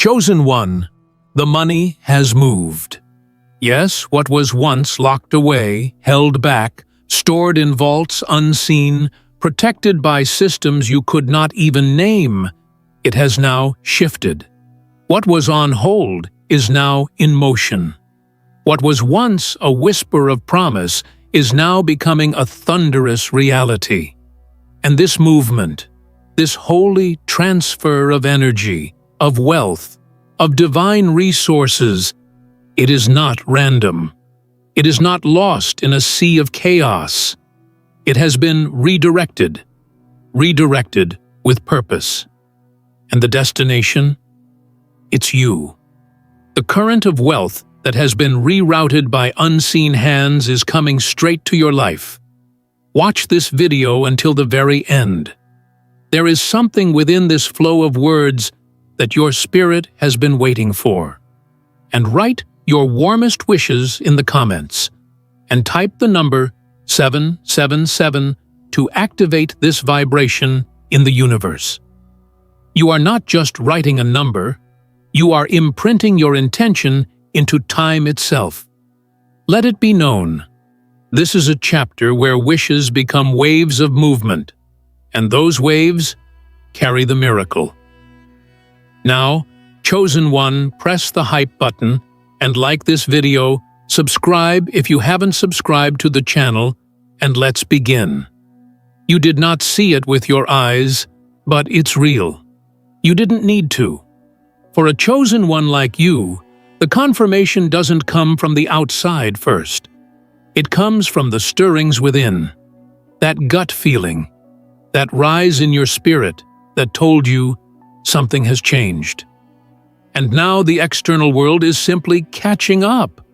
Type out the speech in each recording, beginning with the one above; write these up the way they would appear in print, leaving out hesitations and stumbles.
Chosen one, the money has moved. Yes, what was once locked away, held back, stored in vaults unseen, protected by systems you could not even name, it has now shifted. What was on hold is now in motion. What was once a whisper of promise is now becoming a thunderous reality. And this movement, this holy transfer of energy, of wealth, of divine resources, it is not random. It is not lost in a sea of chaos. It has been redirected with purpose. And the destination? It's you. The current of wealth that has been rerouted by unseen hands is coming straight to your life. Watch this video until the very end. There is something within this flow of words that your spirit has been waiting for. And write your warmest wishes in the comments, and type the number 777 to activate this vibration in the universe. You are not just writing a number, you are imprinting your intention into time itself. Let it be known, this is a chapter where wishes become waves of movement, and those waves carry the miracle. Now, chosen one, press the hype button and like this video, subscribe if you haven't subscribed to the channel, and let's begin. You did not see it with your eyes, but it's real. You didn't need to. For a chosen one like you, the confirmation doesn't come from the outside first. It comes from the stirrings within. That gut feeling, that rise in your spirit that told you something has changed. And now the external world is simply catching up.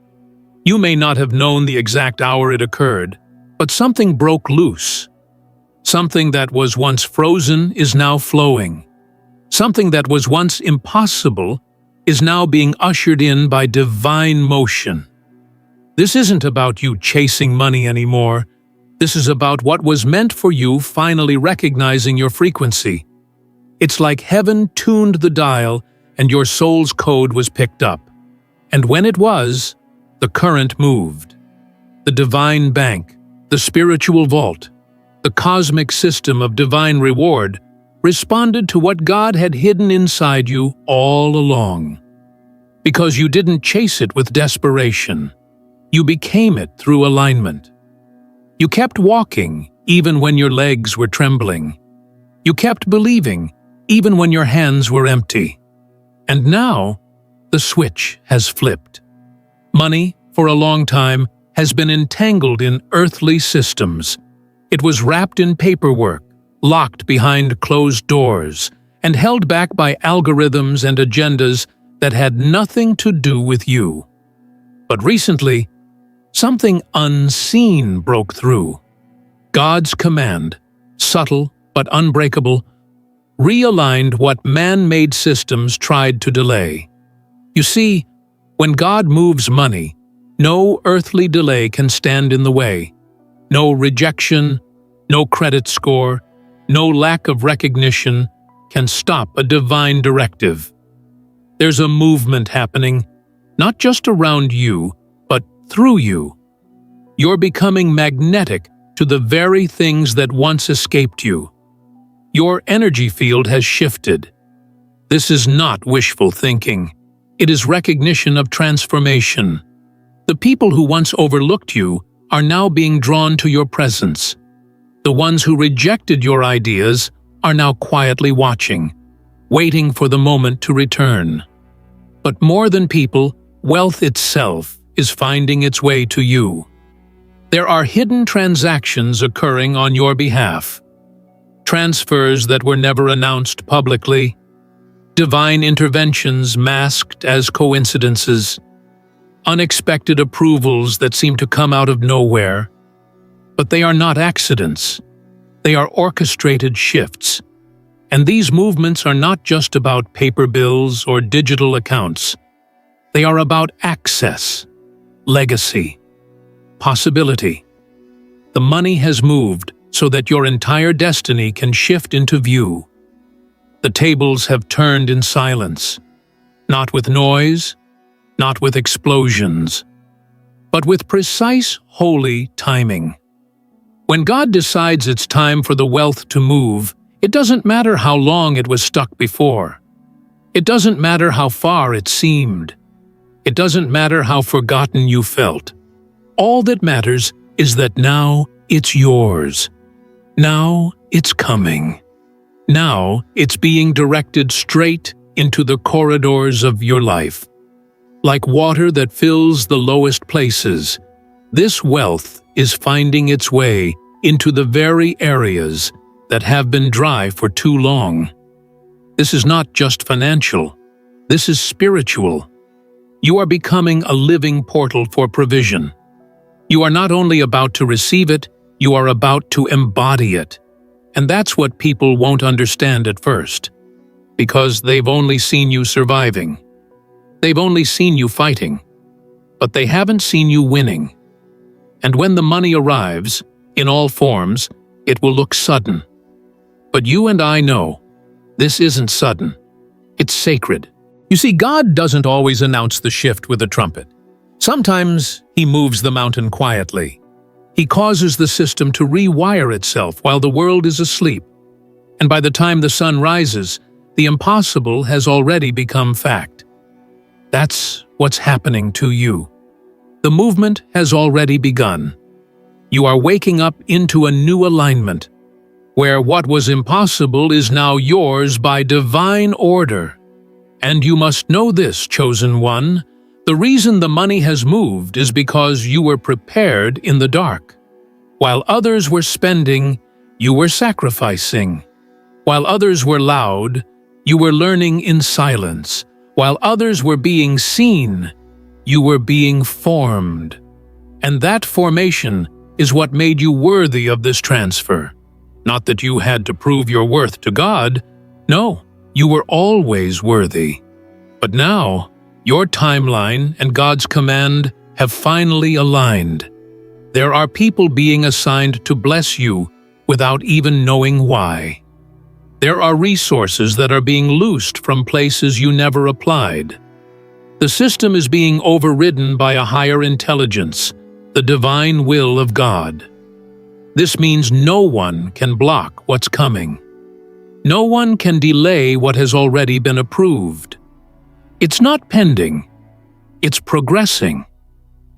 You may not have known the exact hour it occurred, but something broke loose. Something that was once frozen is now flowing. Something that was once impossible is now being ushered in by divine motion. This isn't about you chasing money anymore. This is about what was meant for you finally recognizing your frequency. It's like heaven tuned the dial and your soul's code was picked up. And when it was, the current moved. The divine bank, the spiritual vault, the cosmic system of divine reward responded to what God had hidden inside you all along. Because you didn't chase it with desperation. You became it through alignment. You kept walking even when your legs were trembling. You kept believing even when your hands were empty. And now, the switch has flipped. Money, for a long time, has been entangled in earthly systems. It was wrapped in paperwork, locked behind closed doors, and held back by algorithms and agendas that had nothing to do with you. But recently, something unseen broke through. God's command, subtle but unbreakable, realigned what man-made systems tried to delay. You see, when God moves money, no earthly delay can stand in the way. No rejection, no credit score, no lack of recognition can stop a divine directive. There's a movement happening, not just around you, but through you. You're becoming magnetic to the very things that once escaped you. Your energy field has shifted. This is not wishful thinking. It is recognition of transformation. The people who once overlooked you are now being drawn to your presence. The ones who rejected your ideas are now quietly watching, waiting for the moment to return. But more than people, wealth itself is finding its way to you. There are hidden transactions occurring on your behalf. Transfers that were never announced publicly. Divine interventions masked as coincidences. Unexpected approvals that seem to come out of nowhere. But they are not accidents. They are orchestrated shifts. And these movements are not just about paper bills or digital accounts. They are about access, legacy, possibility. The money has moved so that your entire destiny can shift into view. The tables have turned in silence. not with noise, not with explosions, but with precise, holy timing. When God decides it's time for the wealth to move, it doesn't matter how long it was stuck before. It doesn't matter how far it seemed. It doesn't matter how forgotten you felt. All that matters is that now it's yours. Now it's coming. Now it's being directed straight into the corridors of your life. Like water that fills the lowest places, this wealth is finding its way into the very areas that have been dry for too long. This is not just financial. This is spiritual. You are becoming a living portal for provision. You are not only about to receive it, you are about to embody it. And that's what people won't understand at first, because they've only seen you surviving. They've only seen you fighting, but they haven't seen you winning. And when the money arrives, in all forms, it will look sudden. But you and I know, this isn't sudden. It's sacred. You see, God doesn't always announce the shift with a trumpet. Sometimes He moves the mountain quietly. He causes the system to rewire itself while the world is asleep. And by the time the sun rises, the impossible has already become fact. That's what's happening to you. The movement has already begun. You are waking up into a new alignment, where what was impossible is now yours by divine order. And you must know this, chosen one. The reason the money has moved is because you were prepared in the dark. While others were spending, you were sacrificing. While others were loud, you were learning in silence. While others were being seen, you were being formed. And that formation is what made you worthy of this transfer. Not that you had to prove your worth to God. No, you were always worthy. But now, your timeline and God's command have finally aligned. There are people being assigned to bless you without even knowing why. There are resources that are being loosed from places you never applied. The system is being overridden by a higher intelligence, the divine will of God. This means no one can block what's coming. No one can delay what has already been approved. It's not pending, it's progressing.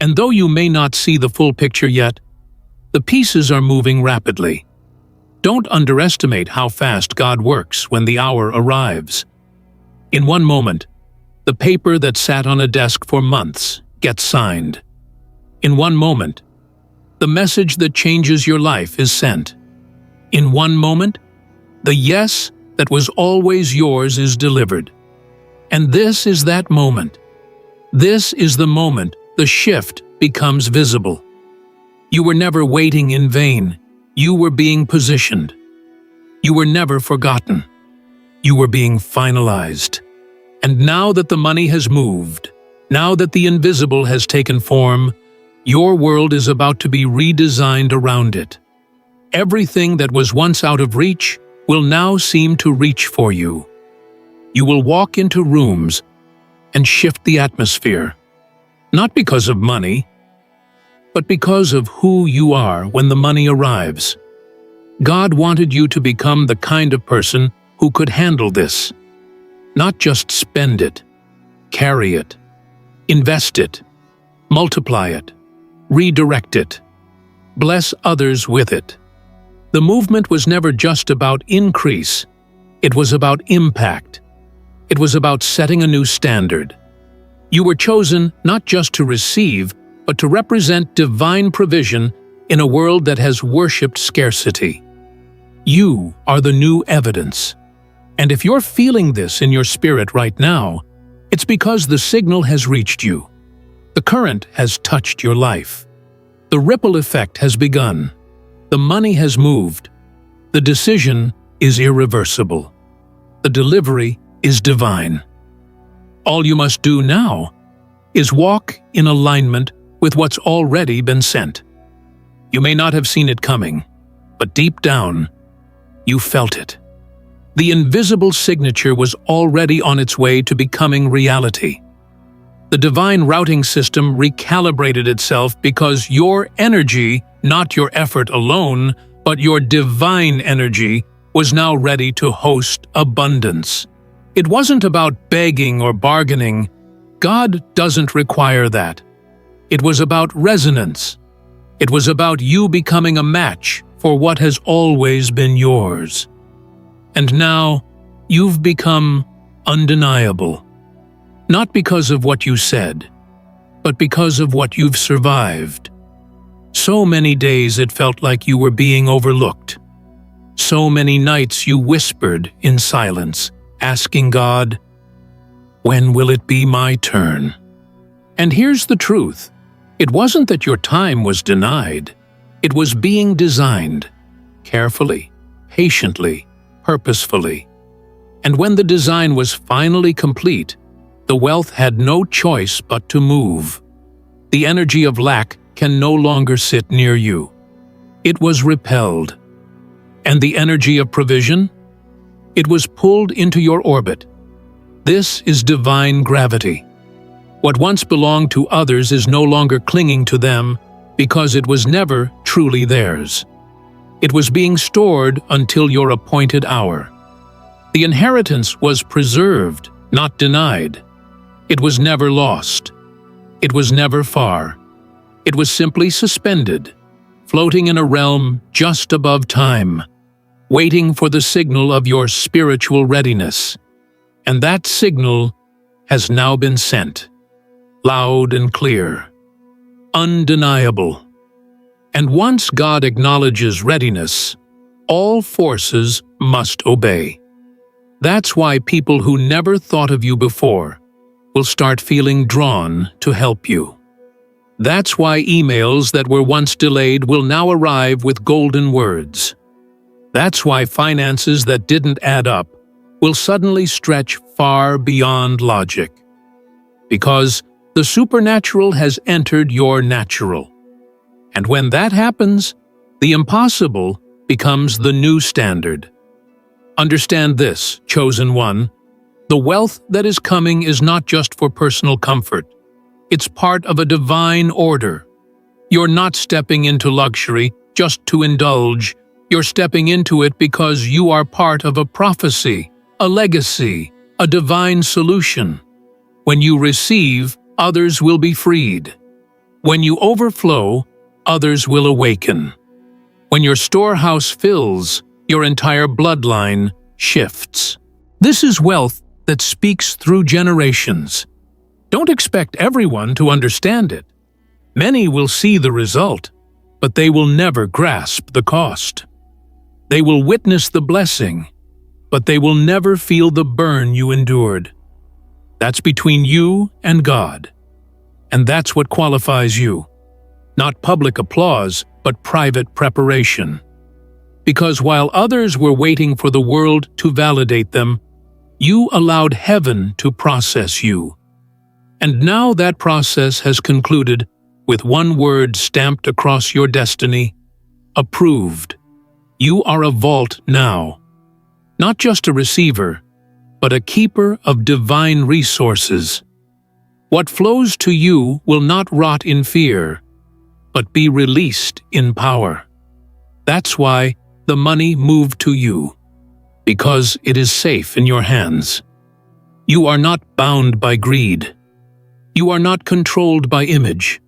And though you may not see the full picture yet, the pieces are moving rapidly. Don't underestimate how fast God works when the hour arrives. In one moment, the paper that sat on a desk for months gets signed. In one moment, the message that changes your life is sent. In one moment, the yes that was always yours is delivered. And this is that moment. This is the moment the shift becomes visible. You were never waiting in vain. You were being positioned. You were never forgotten. You were being finalized. And now that the money has moved, now that the invisible has taken form, your world is about to be redesigned around it. Everything that was once out of reach will now seem to reach for you. You will walk into rooms and shift the atmosphere, not because of money, but because of who you are when the money arrives. God wanted you to become the kind of person who could handle this. Not just spend it, carry it, invest it, multiply it, redirect it, bless others with it. The movement was never just about increase, it was about impact. It was about setting a new standard. You were chosen not just to receive, but to represent divine provision in a world that has worshipped scarcity. You are the new evidence. And if you're feeling this in your spirit right now, it's because the signal has reached you. The current has touched your life. The ripple effect has begun. The money has moved. The decision is irreversible. The delivery is divine. All you must do now is walk in alignment with what's already been sent. You may not have seen it coming, but deep down, you felt it. The invisible signature was already on its way to becoming reality. The divine routing system recalibrated itself because your energy, not your effort alone, but your divine energy, was now ready to host abundance. It wasn't about begging or bargaining. God doesn't require that. It was about resonance. It was about you becoming a match for what has always been yours. And now, you've become undeniable. Not because of what you said, but because of what you've survived. So many days it felt like you were being overlooked. So many nights you whispered in silence, asking God, "When will it be my turn?" And here's the truth. It wasn't that your time was denied. It was being designed, carefully, patiently, purposefully. And when the design was finally complete, the wealth had no choice but to move. The energy of lack can no longer sit near you. It was repelled. And the energy of provision? It was pulled into your orbit. This is divine gravity. What once belonged to others is no longer clinging to them because it was never truly theirs. It was being stored until your appointed hour. The inheritance was preserved, not denied. It was never lost. It was never far. It was simply suspended, floating in a realm just above time, waiting for the signal of your spiritual readiness. And that signal has now been sent, loud and clear, undeniable. And once God acknowledges readiness, all forces must obey. That's why people who never thought of you before will start feeling drawn to help you. That's why emails that were once delayed will now arrive with golden words. That's why finances that didn't add up will suddenly stretch far beyond logic. Because the supernatural has entered your natural. And when that happens, the impossible becomes the new standard. Understand this, chosen one. The wealth that is coming is not just for personal comfort. It's part of a divine order. You're not stepping into luxury just to indulge. You're stepping into it because you are part of a prophecy, a legacy, a divine solution. When you receive, others will be freed. When you overflow, others will awaken. When your storehouse fills, your entire bloodline shifts. This is wealth that speaks through generations. Don't expect everyone to understand it. Many will see the result, but they will never grasp the cost. They will witness the blessing, but they will never feel the burn you endured. That's between you and God. And that's what qualifies you. Not public applause, but private preparation. Because while others were waiting for the world to validate them, you allowed heaven to process you. And now that process has concluded with one word stamped across your destiny: approved. You are a vault now. Not just a receiver, but a keeper of divine resources. What flows to you will not rot in fear, but be released in power. That's why the money moved to you, because it is safe in your hands. You are not bound by greed. You are not controlled by image.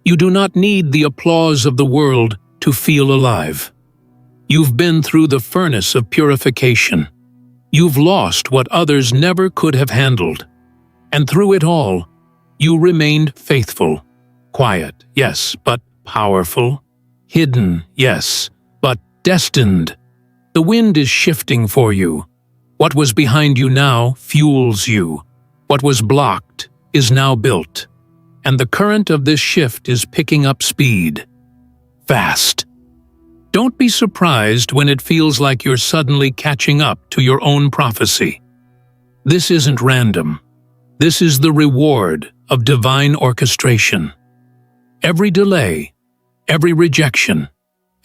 You do not need the applause of the world to feel alive. You've been through the furnace of purification. You've lost what others never could have handled. And through it all, you remained faithful. Quiet, yes, but powerful. Hidden, yes, but destined. The wind is shifting for you. What was behind you now fuels you. What was blocked is now built. And the current of this shift is picking up speed. Fast. Don't be surprised when it feels like you're suddenly catching up to your own prophecy. This isn't random. This is the reward of divine orchestration. Every delay, every rejection,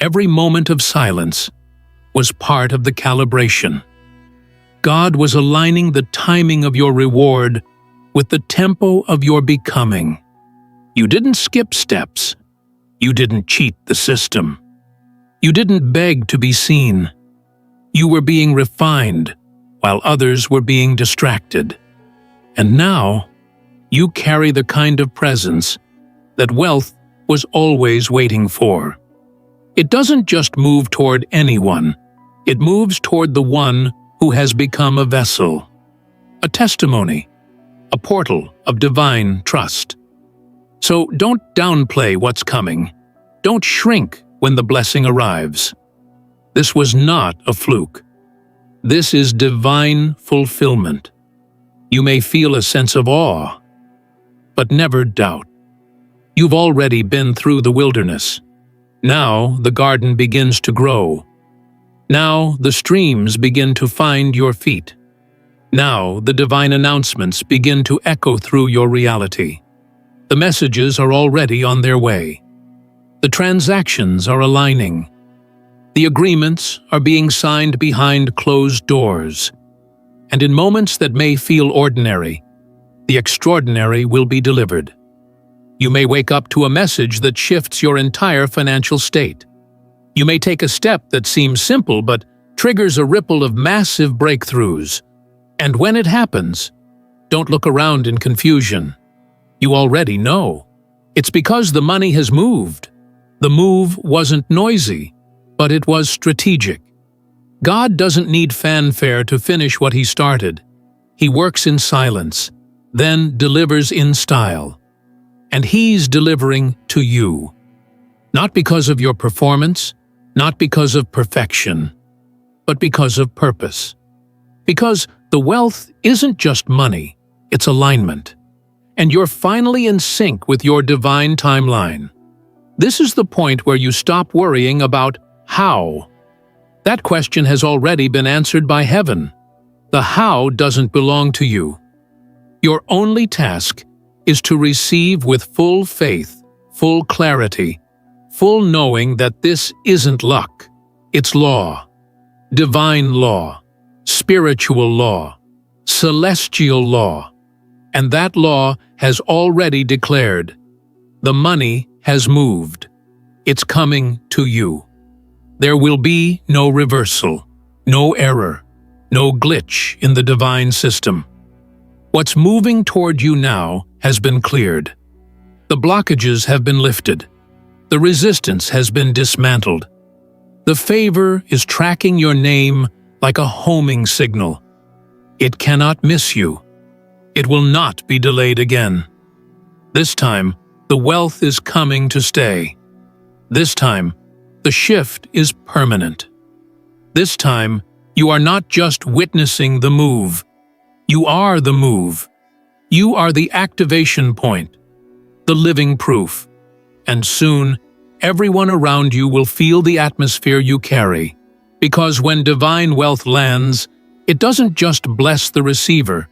every moment of silence was part of the calibration. God was aligning the timing of your reward with the tempo of your becoming. You didn't skip steps. You didn't cheat the system. You didn't beg to be seen. You were being refined while others were being distracted. And now, you carry the kind of presence that wealth was always waiting for. It doesn't just move toward anyone. It moves toward the one who has become a vessel, a testimony, a portal of divine trust. So don't downplay what's coming. Don't shrink when the blessing arrives. This was not a fluke. This is divine fulfillment. You may feel a sense of awe, but never doubt. You've already been through the wilderness. Now the garden begins to grow. Now the streams begin to find your feet. Now the divine announcements begin to echo through your reality. The messages are already on their way. The transactions are aligning. The agreements are being signed behind closed doors. And in moments that may feel ordinary, the extraordinary will be delivered. You may wake up to a message that shifts your entire financial state. You may take a step that seems simple but triggers a ripple of massive breakthroughs. And when it happens, don't look around in confusion. You already know. It's because the money has moved. The move wasn't noisy, but it was strategic. God doesn't need fanfare to finish what He started. He works in silence, then delivers in style. And He's delivering to you. Not because of your performance, not because of perfection, but because of purpose. Because the wealth isn't just money, it's alignment. And you're finally in sync with your divine timeline. This is the point where you stop worrying about how. That question has already been answered by heaven. The how doesn't belong to you. Your only task is to receive with full faith, full clarity, full knowing that this isn't luck, it's law. Divine law, spiritual law, celestial law. And that law has already declared, the money has moved. It's coming to you. There will be no reversal, no error, no glitch in the divine system. What's moving toward you now has been cleared. The blockages have been lifted. The resistance has been dismantled. The favor is tracking your name like a homing signal. It cannot miss you. It will not be delayed again. This time, the wealth is coming to stay. This time, the shift is permanent. This time, you are not just witnessing the move. You are the move. You are the activation point, the living proof. And soon, everyone around you will feel the atmosphere you carry. Because when divine wealth lands, it doesn't just bless the receiver,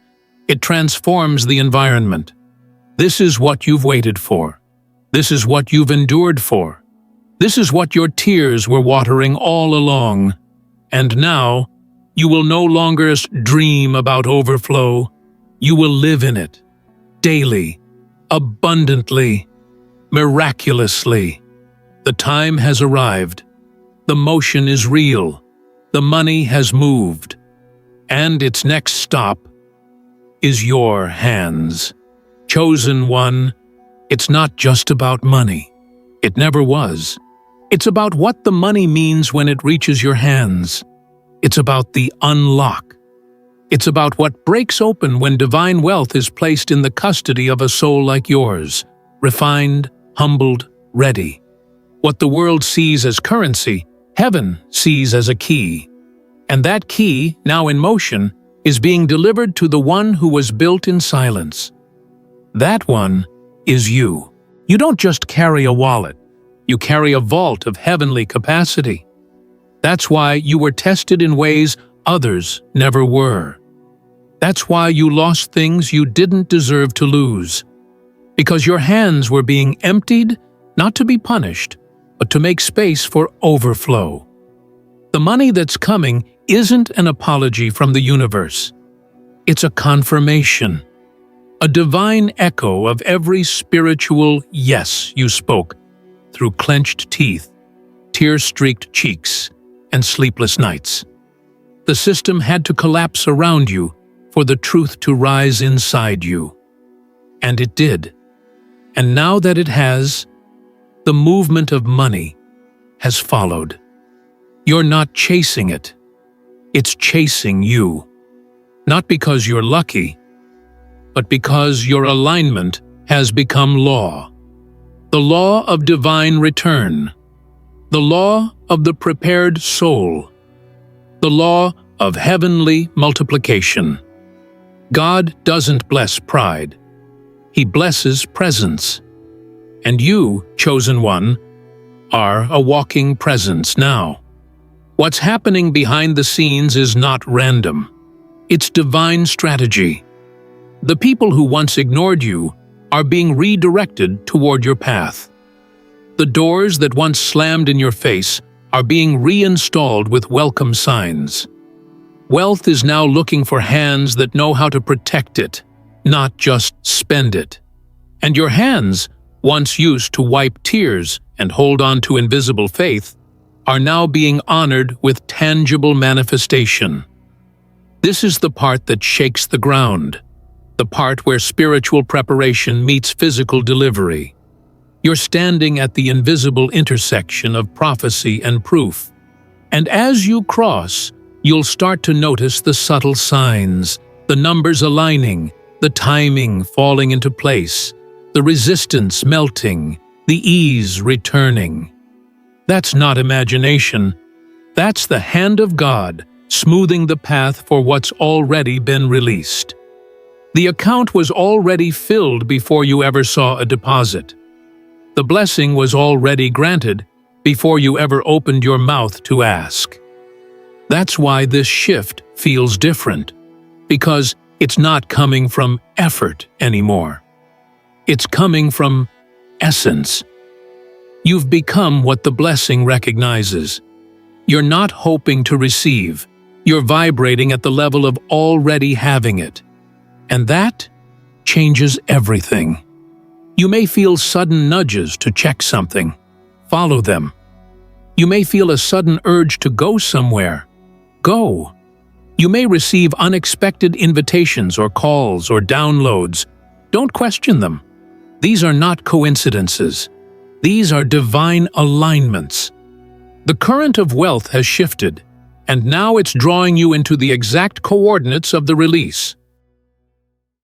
it transforms the environment. This is what you've waited for. This is what you've endured for. This is what your tears were watering all along. And now, you will no longer dream about overflow. You will live in it, daily, abundantly, miraculously. The time has arrived. The motion is real. The money has moved. And its next stop is your hands. Chosen one, it's not just about money. It never was. It's about what the money means when it reaches your hands. It's about the unlock. It's about what breaks open when divine wealth is placed in the custody of a soul like yours, refined, humbled, ready. What the world sees as currency, heaven sees as a key. And that key, now in motion, is being delivered to the one who was built in silence. That one is you. You don't just carry a wallet. You carry a vault of heavenly capacity. That's why you were tested in ways others never were. That's why you lost things you didn't deserve to lose. Because your hands were being emptied, not to be punished, but to make space for overflow. The money that's coming isn't an apology from the universe. It's a confirmation, a divine echo of every spiritual yes you spoke through clenched teeth, tear-streaked cheeks, and sleepless nights. The system had to collapse around you for the truth to rise inside you. And it did. And now that it has, the movement of money has followed. You're not chasing it. It's chasing you. Not because you're lucky, but because your alignment has become law. The law of divine return. The law of the prepared soul. The law of heavenly multiplication. God doesn't bless pride. He blesses presence. And you, chosen one, are a walking presence now. What's happening behind the scenes is not random. It's divine strategy. The people who once ignored you are being redirected toward your path. The doors that once slammed in your face are being reinstalled with welcome signs. Wealth is now looking for hands that know how to protect it, not just spend it. And your hands, once used to wipe tears and hold on to invisible faith, are now being honored with tangible manifestation. This is the part that shakes the ground, the part where spiritual preparation meets physical delivery. You're standing at the invisible intersection of prophecy and proof. And as you cross, you'll start to notice the subtle signs, the numbers aligning, the timing falling into place, the resistance melting, the ease returning. That's not imagination. That's the hand of God smoothing the path for what's already been released. The account was already filled before you ever saw a deposit. The blessing was already granted before you ever opened your mouth to ask. That's why this shift feels different, because it's not coming from effort anymore. It's coming from essence. You've become what the blessing recognizes. You're not hoping to receive. You're vibrating at the level of already having it. And that changes everything. You may feel sudden nudges to check something. Follow them. You may feel a sudden urge to go somewhere. Go. You may receive unexpected invitations or calls or downloads. Don't question them. These are not coincidences. These are divine alignments. The current of wealth has shifted, and now it's drawing you into the exact coordinates of the release.